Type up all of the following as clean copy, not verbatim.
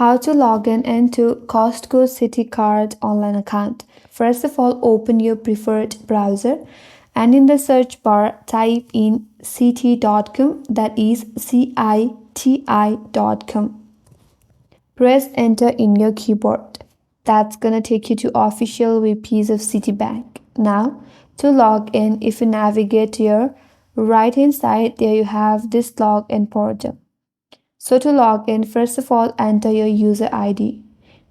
How to log in into Costco Citi card online account. First of all, open your preferred browser and in the search bar type in citi.com, that is citi.com. Press enter in your keyboard. That's gonna take you to official web page of Citibank. Now, to log in, if you navigate to your right hand side, there you have this login portal. So to log in, first of all, enter your user ID.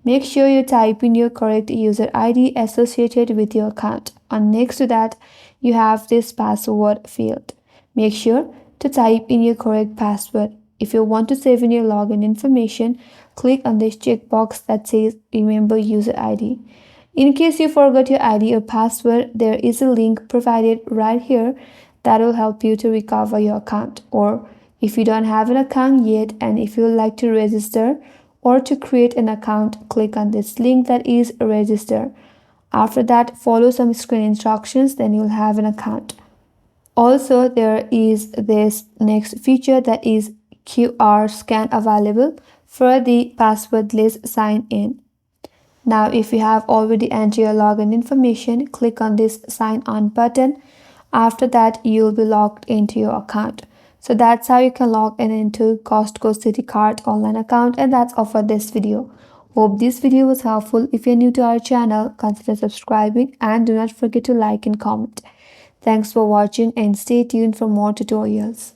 Make sure you type in your correct user ID associated with your account. And next to that, you have this password field. Make sure to type in your correct password. If you want to save in your login information, click on this checkbox that says remember user ID. In case you forgot your ID or password, there is a link provided right here that will help you to recover your account. Or if you don't have an account yet and if you would like to register or to create an account, click on this link that is register. After that, follow some screen instructions, then you'll have an account. Also, there is this next feature that is QR scan available for the passwordless sign in. Now, if you have already entered your login information, click on this sign on button. After that, you'll be logged into your account. So that's how you can log in into Costco Citi card online account, and that's all for this video. Hope this video was helpful. If you're new to our channel, consider subscribing and do not forget to like and comment. Thanks for watching and stay tuned for more tutorials.